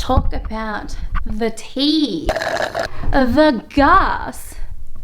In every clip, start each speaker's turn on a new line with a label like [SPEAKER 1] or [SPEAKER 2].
[SPEAKER 1] talk about the tea, the gas.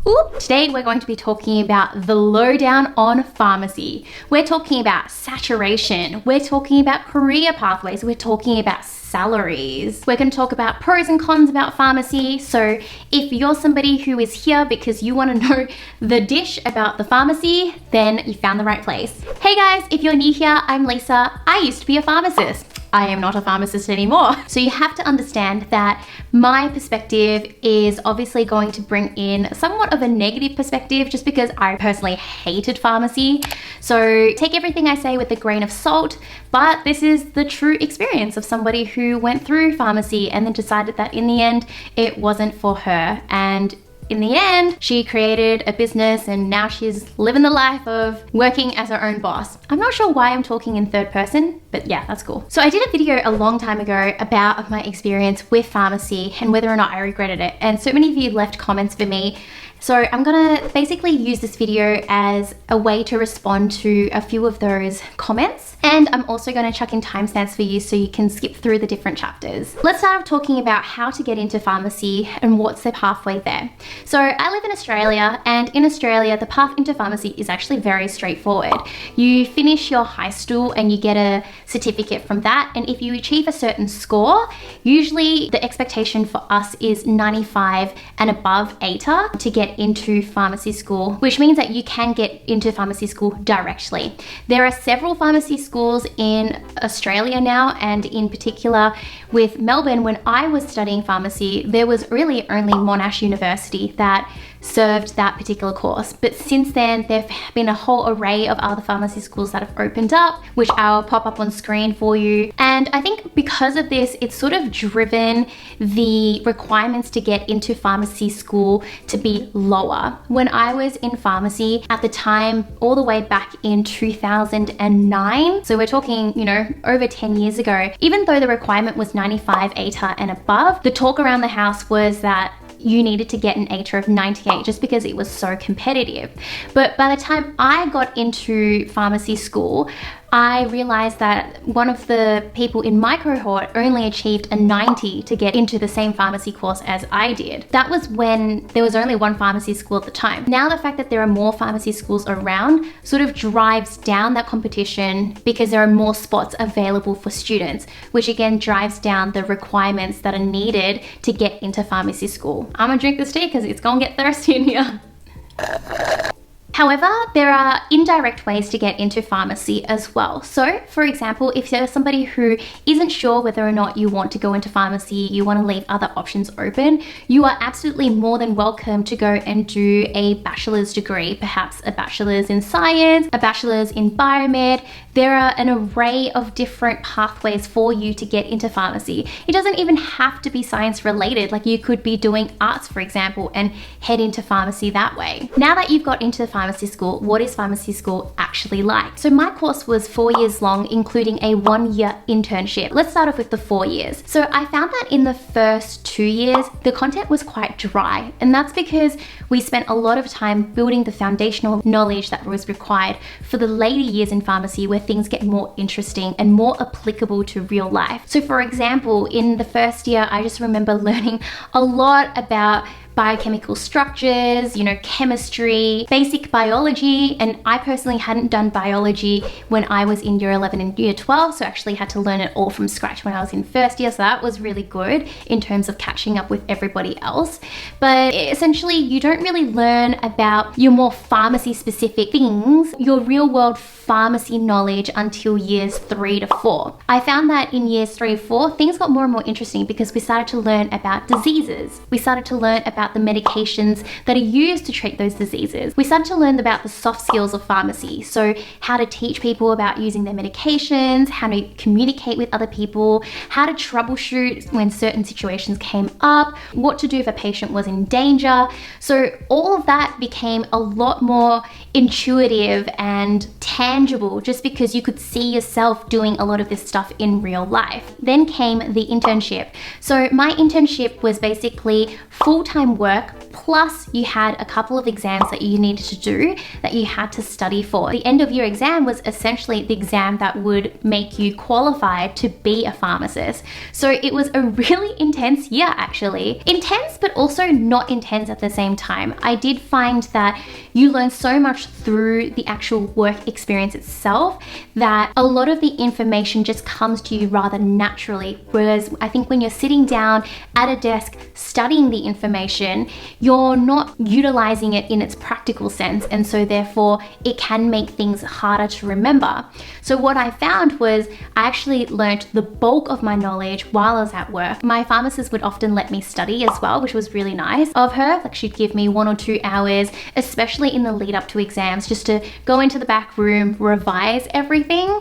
[SPEAKER 1] Oop. Today we're going to be talking about the lowdown on pharmacy. We're talking about saturation. We're talking about career pathways. We're talking about salaries. We're going to talk about pros and cons about pharmacy. So if you're somebody who is here because you want to know the dish about the pharmacy, then you found the right place. Hey guys, if you're new here, I'm Lisa. I used to be a pharmacist. I am not a pharmacist anymore. So you have to understand that my perspective is obviously going to bring in somewhat of a negative perspective just because I personally hated pharmacy. So take everything I say with a grain of salt, but this is the true experience of somebody who went through pharmacy and then decided that in the end, it wasn't for her. And in the end, she created a business and now she's living the life of working as her own boss. I'm not sure why I'm talking in third person, but yeah, that's cool. So I did a video a long time ago about my experience with pharmacy and whether or not I regretted it. And so many of you left comments for me. So I'm gonna basically use this video as a way to respond to a few of those comments. And I'm also gonna chuck in timestamps for you so you can skip through the different chapters. Let's start off talking about how to get into pharmacy and what's the pathway there. So I live in Australia, and in Australia, the path into pharmacy is actually very straightforward. You finish your high school and you get a certificate from that. And if you achieve a certain score, usually the expectation for us is 95 and above ATA to get into pharmacy school, which means that you can get into pharmacy school directly. There are several pharmacy schools in Australia now, and in particular with Melbourne, when I was studying pharmacy, there was really only Monash University that served that particular course. But since then, there have been a whole array of other pharmacy schools that have opened up, which I'll pop up on screen for you. And I think because of this, it's sort of driven the requirements to get into pharmacy school to be lower. When I was in pharmacy at the time, all the way back in 2009, so we're talking, you know, over 10 years ago, even though the requirement was 95 ATA and above, the talk around the house was that you needed to get an ATA of 98 just because it was so competitive. But by the time I got into pharmacy school, I realized that one of the people in my cohort only achieved a 90 to get into the same pharmacy course as I did. That was when there was only one pharmacy school at the time. Now the fact that there are more pharmacy schools around sort of drives down that competition because there are more spots available for students, which again drives down the requirements that are needed to get into pharmacy school. I'm gonna drink this tea because it's gonna get thirsty in here. However, there are indirect ways to get into pharmacy as well. So, for example, if you're somebody who isn't sure whether or not you want to go into pharmacy, you want to leave other options open, you are absolutely more than welcome to go and do a bachelor's degree, perhaps a bachelor's in science, a bachelor's in biomed. There are an array of different pathways for you to get into pharmacy. It doesn't even have to be science related. Like you could be doing arts, for example, and head into pharmacy that way. Now that you've got into pharmacy school, what is pharmacy school actually like? So my course was 4 years long, including a 1-year internship. Let's start off with the 4 years. So I found that in the first 2 years, the content was quite dry. And that's because we spent a lot of time building the foundational knowledge that was required for the later years in pharmacy where things get more interesting and more applicable to real life. So for example, in the first year, I just remember learning a lot about biochemical structures, you know, chemistry, basic biology. And I personally hadn't done biology when I was in year 11 and year 12. So I actually had to learn it all from scratch when I was in first year. So that was really good in terms of catching up with everybody else. But essentially, you don't really learn about your more pharmacy specific things, your real world pharmacy knowledge until years 3 to 4. I found that in years 3 to 4, things got more and more interesting because we started to learn about diseases. We started to learn about the medications that are used to treat those diseases. We started to learn about the soft skills of pharmacy. So how to teach people about using their medications, how to communicate with other people, how to troubleshoot when certain situations came up, what to do if a patient was in danger. So all of that became a lot more intuitive and tangible, just because you could see yourself doing a lot of this stuff in real life. Then came the internship. So my internship was basically full-time work, plus you had a couple of exams that you needed to do that you had to study for. The end of year exam was essentially the exam that would make you qualified to be a pharmacist. So it was a really intense year, actually. Intense, but also not intense at the same time. I did find that you learn so much through the actual work experience itself that a lot of the information just comes to you rather naturally. Whereas I think when you're sitting down at a desk studying the information, you're not utilizing it in its practical sense, and so therefore it can make things harder to remember. So what I found was I actually learned the bulk of my knowledge while I was at work. My pharmacist would often let me study as well, which was really nice of her. Like, she'd give me 1 or 2 hours, especially in the lead up to exams, just to go into the back room, revise everything.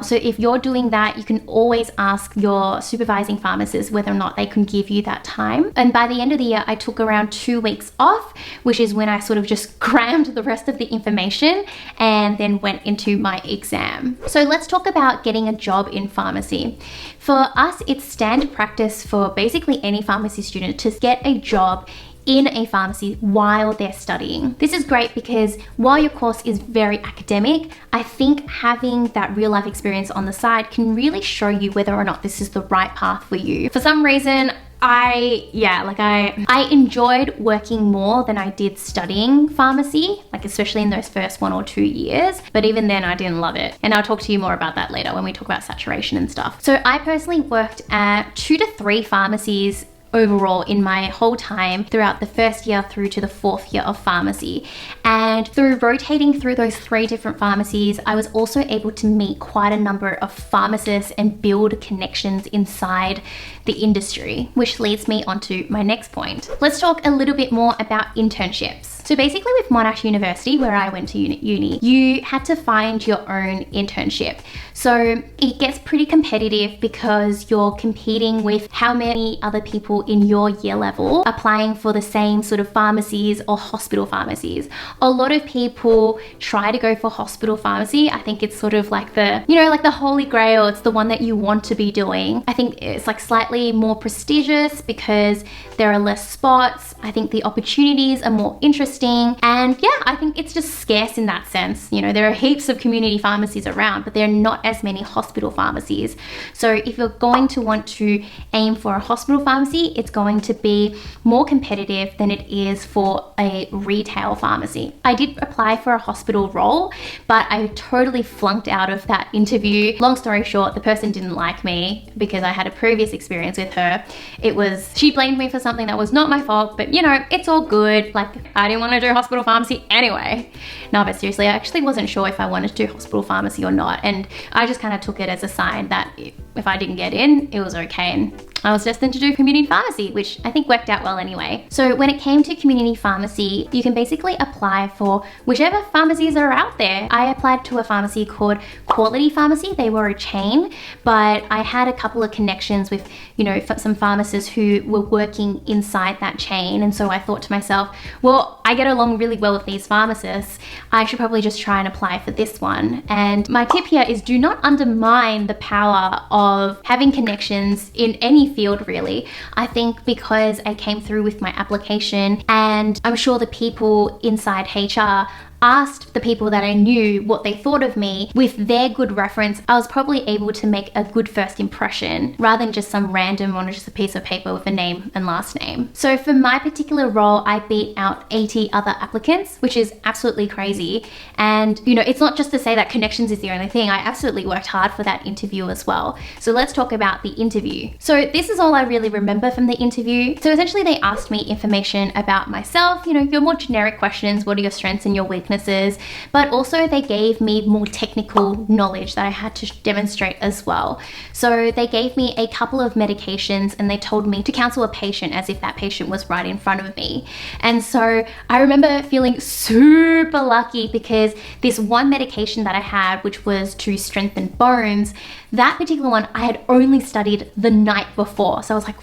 [SPEAKER 1] So if you're doing that, you can always ask your supervising pharmacist whether or not they can give you that time. And by the end of the year, I took around 2 weeks off, which is when I sort of just crammed the rest of the information and then went into my exam. So let's talk about getting a job in pharmacy. For us, it's standard practice for basically any pharmacy student to get a job in a pharmacy while they're studying. This is great because while your course is very academic, I think having that real life experience on the side can really show you whether or not this is the right path for you. For some reason, I enjoyed working more than I did studying pharmacy, like especially in those first 1 or 2 years. But even then I didn't love it. And I'll talk to you more about that later when we talk about saturation and stuff. So I personally worked at 2 to 3 pharmacies overall in my whole time throughout the first year through to the 4th year of pharmacy. And through rotating through those 3 different pharmacies, I was also able to meet quite a number of pharmacists and build connections inside the industry, which leads me onto my next point. Let's talk a little bit more about internships. So basically with Monash University, where I went to uni, you had to find your own internship. So it gets pretty competitive because you're competing with how many other people in your year level applying for the same sort of pharmacies or hospital pharmacies. A lot of people try to go for hospital pharmacy. I think it's sort of like the, like the holy grail. It's the one that you want to be doing. I think it's like slightly more prestigious because there are less spots. I think the opportunities are more interesting. And yeah, I think it's just scarce in that sense. There are heaps of community pharmacies around, but there are not as many hospital pharmacies. So if you're going to want to aim for a hospital pharmacy, it's going to be more competitive than it is for a retail pharmacy. I did apply for a hospital role, but I totally flunked out of that interview. Long story short, the person didn't like me because I had a previous experience with her. She blamed me for something that was not my fault, but it's all good. Like, I didn't want to do hospital pharmacy anyway. No, but seriously, I actually wasn't sure if I wanted to do hospital pharmacy or not. And I just kind of took it as a sign that if I didn't get in, it was okay. And I was destined to do community pharmacy, which I think worked out well anyway. So when it came to community pharmacy, you can basically apply for whichever pharmacies are out there. I applied to a pharmacy called Quality Pharmacy. They were a chain, but I had a couple of connections with, some pharmacists who were working inside that chain. And so I thought to myself, well, I get along really well with these pharmacists. I should probably just try and apply for this one. And my tip here is do not undermine the power of having connections in any field, really. I think because I came through with my application, and I'm sure the people inside HR asked the people that I knew what they thought of me. With their good reference, I was probably able to make a good first impression rather than just some random on just a piece of paper with a name and last name. So for my particular role, I beat out 80 other applicants, which is absolutely crazy. And it's not just to say that connections is the only thing. I absolutely worked hard for that interview as well. So let's talk about the interview. So this is all I really remember from the interview. So essentially they asked me information about myself, your more generic questions, what are your strengths and your weaknesses, but also they gave me more technical knowledge that I had to demonstrate as well. So they gave me a couple of medications and they told me to counsel a patient as if that patient was right in front of me. And so I remember feeling super lucky because this one medication that I had, which was to strengthen bones, that particular one I had only studied the night before. So I was like,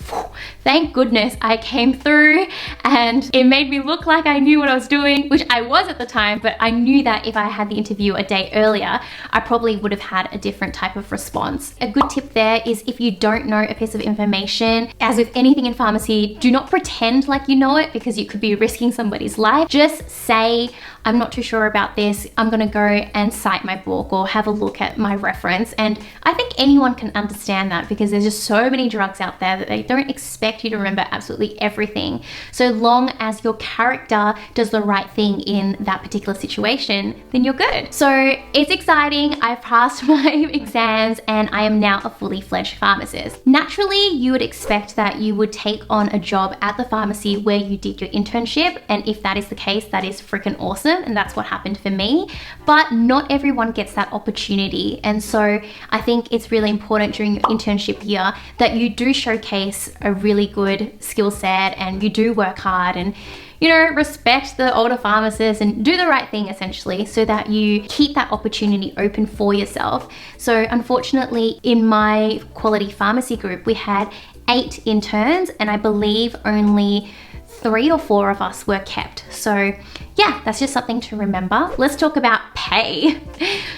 [SPEAKER 1] thank goodness I came through, and it made me look like I knew what I was doing, which I was at the time. time, but I knew that if I had the interview a day earlier, I probably would have had a different type of response. A good tip there is if you don't know a piece of information, as with anything in pharmacy, do not pretend like you know it because you could be risking somebody's life. Just say, I'm not too sure about this. I'm gonna go and cite my book or have a look at my reference. And I think anyone can understand that because there's just so many drugs out there that they don't expect you to remember absolutely everything. So long as your character does the right thing in that particular situation, then you're good. So it's exciting. I've passed my exams and I am now a fully fledged pharmacist. Naturally, you would expect that you would take on a job at the pharmacy where you did your internship. And if that is the case, that is freaking awesome. And that's what happened for me. But not everyone gets that opportunity. And so I think it's really important during your internship year that you do showcase a really good skill set and you do work hard and, you know, respect the older pharmacists and do the right thing essentially so that you keep that opportunity open for yourself. So unfortunately, in my quality pharmacy group, we had 8 interns and I believe only 3 or 4 of us were kept. So yeah, that's just something to remember. Let's talk about pay.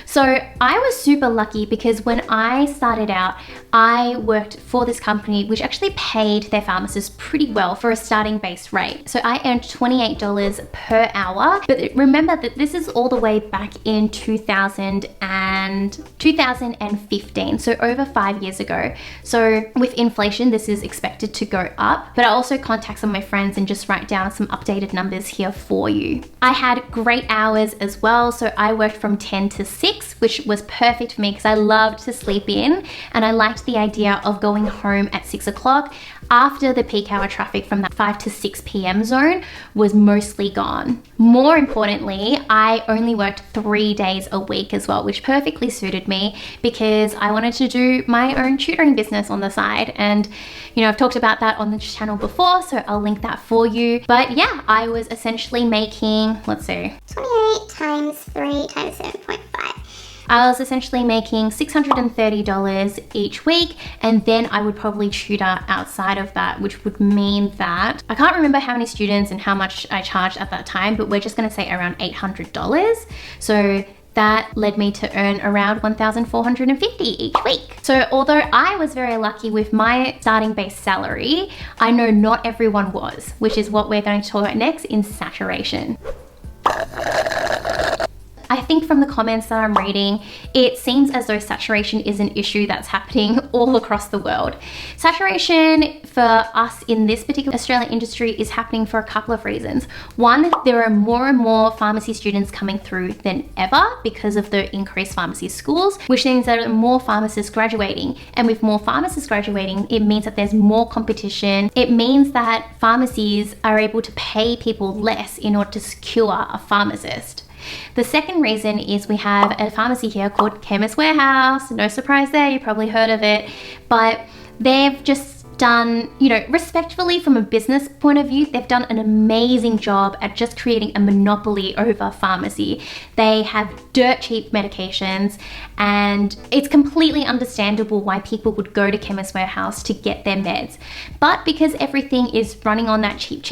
[SPEAKER 1] So I was super lucky because when I started out, I worked for this company which actually paid their pharmacists pretty well for a starting base rate. So I earned $28 per hour. But remember that this is all the way back in 2015, so over 5 years ago. So with inflation, this is expected to go up. But I also contact some of my friends and just write down some updated numbers here for you. I had great hours as well. So I worked from 10 to 6, which was perfect for me because I loved to sleep in and I liked the idea of going home at 6 o'clock after the peak hour traffic from that 5 to 6 p.m. zone was mostly gone. More importantly, I only worked 3 days a week as well, which perfectly suited me because I wanted to do my own tutoring business on the side. And, you know, I've talked about that on the channel before, so I'll link that for you. But yeah, I was essentially making, let's see,
[SPEAKER 2] 28 times 3 times 7.5.
[SPEAKER 1] I was essentially making $630 each week, and then I would probably tutor outside of that, which would mean that I can't remember how many students and how much I charged at that time, but we're just gonna say around $800. So that led me to earn around $1,450 each week. So although I was very lucky with my starting base salary, I know not everyone was, which is what we're going to talk about next in saturation. I think from the comments that I'm reading, it seems as though saturation is an issue that's happening all across the world. Saturation for us in this particular Australian industry is happening for a couple of reasons. One, there are more and more pharmacy students coming through than ever because of the increased pharmacy schools, which means that there are more pharmacists graduating. And with more pharmacists graduating, it means that there's more competition. It means that pharmacies are able to pay people less in order to secure a pharmacist. The second reason is we have a pharmacy here called Chemist Warehouse. No surprise there, you probably heard of it, but they've just done, you know, respectfully from a business point of view, they've done an amazing job at just creating a monopoly over pharmacy. They have dirt cheap medications and it's completely understandable why people would go to Chemist Warehouse to get their meds. But because everything is running on that cheap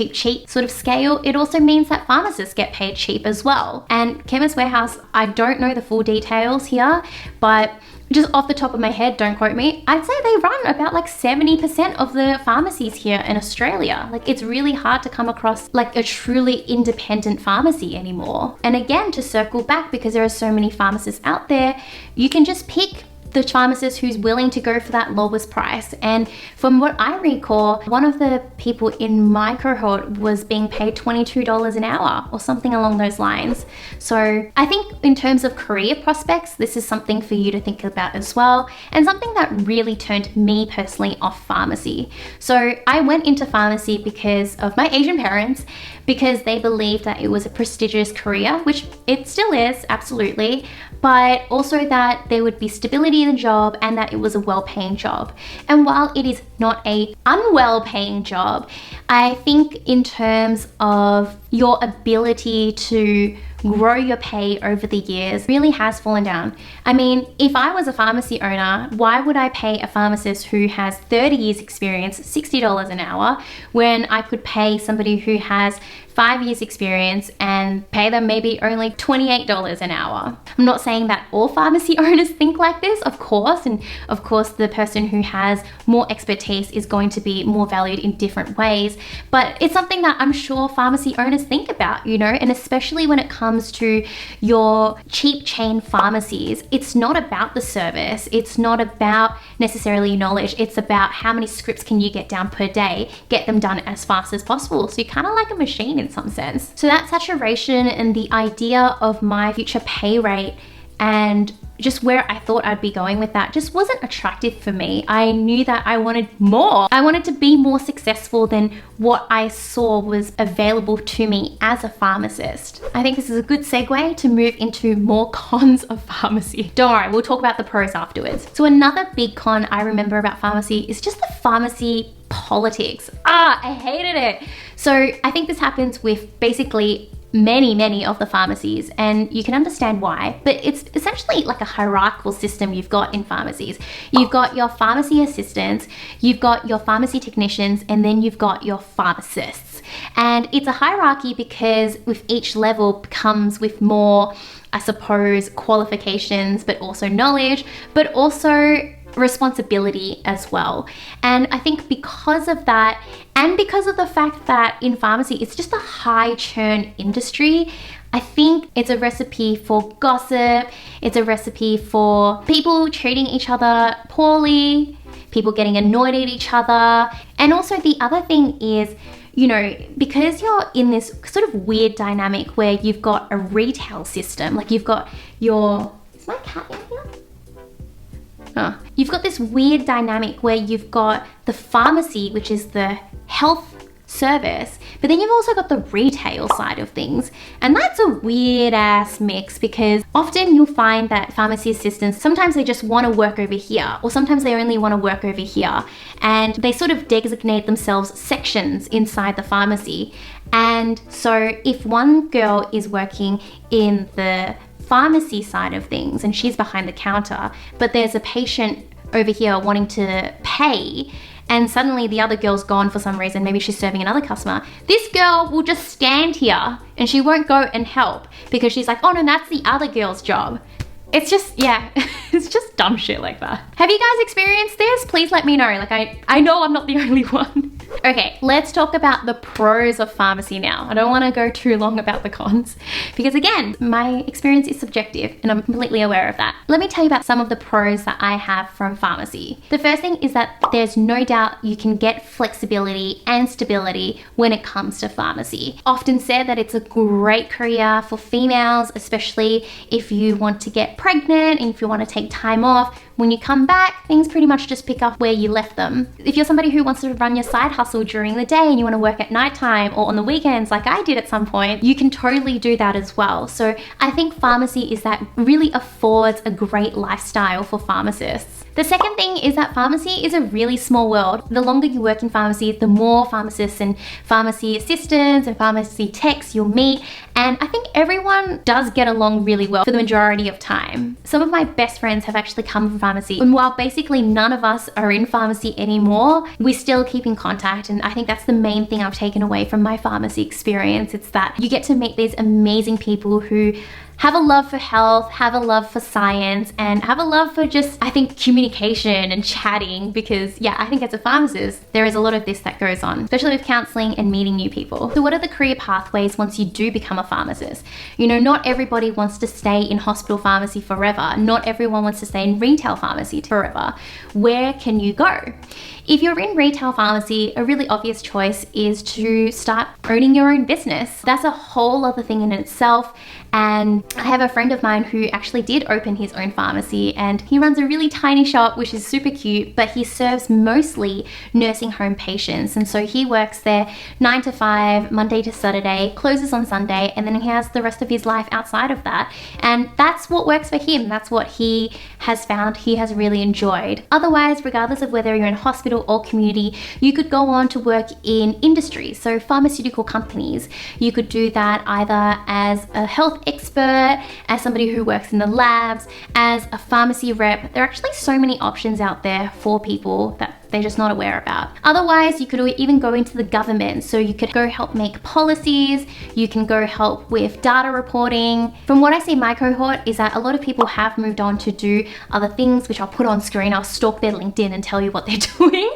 [SPEAKER 1] sort of scale, it also means that pharmacists get paid cheap as well. And Chemist Warehouse, I don't know the full details here, but just off the top of my head, don't quote me, I'd say they run about like 70% of the pharmacies here in Australia. Like it's really hard to come across like a truly independent pharmacy anymore. And again, to circle back, because there are so many pharmacists out there, you can just pick the pharmacist who's willing to go for that lowest price. And from what I recall, one of the people in my cohort was being paid $22 an hour or something along those lines. So I think in terms of career prospects, this is something for you to think about as well, and something that really turned me personally off pharmacy. So I went into pharmacy because of my Asian parents, because they believed that it was a prestigious career, which it still is, absolutely, but also that there would be stability in the job and that it was a well-paying job. And while it is not a unwell-paying job, I think in terms of your ability to grow your pay over the years really has fallen down. I mean, if I was a pharmacy owner, why would I pay a pharmacist who has 30 years experience $60 an hour when I could pay somebody who has 5 years experience and pay them maybe only $28 an hour. I'm not saying that all pharmacy owners think like this, of course, and of course the person who has more expertise is going to be more valued in different ways, but it's something that I'm sure pharmacy owners think about, you know, and especially when it comes to your cheap chain pharmacies, it's not about the service, it's not about necessarily knowledge, it's about how many scripts can you get down per day, get them done as fast as possible. So you're kind of like a machine in some sense. So that saturation and the idea of my future pay rate and just where I thought I'd be going with that just wasn't attractive for me. I knew that I wanted more. I wanted to be more successful than what I saw was available to me as a pharmacist. I think this is a good segue to move into more cons of pharmacy. Don't worry, we'll talk about the pros afterwards. So another big con I remember about pharmacy is just the pharmacy politics. I hated it. So I think this happens with basically many of the pharmacies, and you can understand why, but it's essentially like a hierarchical system you've got in pharmacies. You've got your pharmacy assistants, you've got your pharmacy technicians, and then you've got your pharmacists. And it's a hierarchy because with each level comes with more, I suppose, qualifications, but also knowledge, but also responsibility as well. And I think because of that, and because of the fact that in pharmacy it's just a high churn industry, I think it's a recipe for gossip, it's a recipe for people treating each other poorly, people getting annoyed at each other. And also the other thing is, you know, because you're in this sort of weird dynamic where you've got a retail system, like you've got your, is my cat in here? You've got this weird dynamic where you've got the pharmacy, which is the health service, but then you've also got the retail side of things. And that's a weird ass mix because often you'll find that pharmacy assistants, sometimes they just want to work over here, or sometimes they only want to work over here. And they sort of designate themselves sections inside the pharmacy. And so if one girl is working in the pharmacy side of things and she's behind the counter, but there's a patient over here wanting to pay, and suddenly the other girl's gone for some reason, maybe she's serving another customer, this girl will just stand here and she won't go and help because she's like, oh no, that's the other girl's job. It's just, yeah, it's just dumb shit like that. Have you guys experienced this? Please let me know. Like I know I'm not the only one. Okay, let's talk about the pros of pharmacy now. I don't want to go too long about the cons because again, my experience is subjective and I'm completely aware of that. Let me tell you about some of the pros that I have from pharmacy. The first thing is that there's no doubt you can get flexibility and stability when it comes to pharmacy. Often said that it's a great career for females, especially if you want to get pregnant and if you want to take time off. When you come back, things pretty much just pick up where you left them. If you're somebody who wants to run your side hustle during the day and you want to work at nighttime or on the weekends like I did at some point, you can totally do that as well. So I think pharmacy is that really affords a great lifestyle for pharmacists. The second thing is that pharmacy is a really small world. The longer you work in pharmacy, the more pharmacists and pharmacy assistants and pharmacy techs you'll meet. And I think everyone does get along really well for the majority of time. Some of my best friends have actually come from pharmacy. And while basically none of us are in pharmacy anymore, we still keep in contact. And I think that's the main thing I've taken away from my pharmacy experience. It's that you get to meet these amazing people who have a love for health, have a love for science, and have a love for just, I think, communication and chatting because, yeah, I think as a pharmacist, there is a lot of this that goes on, especially with counseling and meeting new people. So what are the career pathways once you do become a pharmacist? You know, not everybody wants to stay in hospital pharmacy forever. Not everyone wants to stay in retail pharmacy forever. Where can you go? If you're in retail pharmacy, a really obvious choice is to start owning your own business. That's a whole other thing in itself. And I have a friend of mine who actually did open his own pharmacy and he runs a really tiny shop, which is super cute, but he serves mostly nursing home patients. And so he works there 9 to 5, Monday to Saturday, closes on Sunday, and then he has the rest of his life outside of that. And that's what works for him. That's what he has found he has really enjoyed. Otherwise, regardless of whether you're in hospital or community, you could go on to work in industry, so pharmaceutical companies. You could do that either as a health expert, as somebody who works in the labs, as a pharmacy rep. There are actually so many options out there for people that they're just not aware about. Otherwise, you could even go into the government. So you could go help make policies, you can go help with data reporting. From what I see, my cohort is that a lot of people have moved on to do other things, which I'll put on screen. I'll stalk their LinkedIn and tell you what they're doing.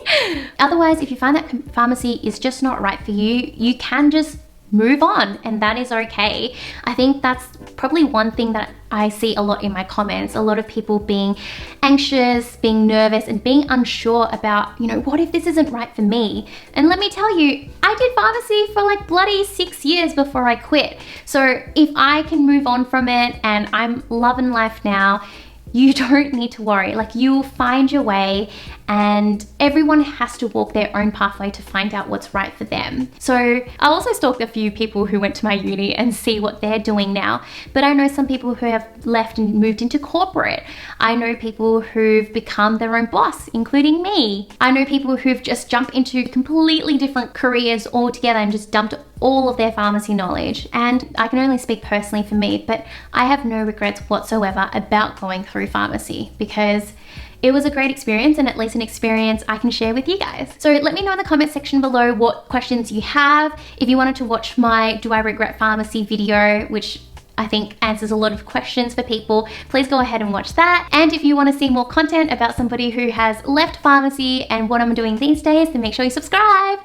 [SPEAKER 1] Otherwise, if you find that pharmacy is just not right for you, you can just move on, and that is okay. I think that's probably one thing that I see a lot in my comments, a lot of people being anxious, being nervous, and being unsure about, you know, what if this isn't right for me? And let me tell you, I did pharmacy for like bloody 6 years before I quit. So if I can move on from it and I'm loving life now, you don't need to worry. Like, you'll find your way, and everyone has to walk their own pathway to find out what's right for them. So I also stalked a few people who went to my uni and see what they're doing now. But I know some people who have left and moved into corporate. I know people who've become their own boss, including me. I know people who've just jumped into completely different careers altogether and just dumped all of their pharmacy knowledge. And I can only speak personally for me, but I have no regrets whatsoever about going through pharmacy, because it was a great experience, and at least an experience I can share with you guys. So let me know in the comment section below what questions you have. If you wanted to watch my Do I Regret Pharmacy video, which I think answers a lot of questions for people, please go ahead and watch that. And if you want to see more content about somebody who has left pharmacy and what I'm doing these days, then make sure you subscribe.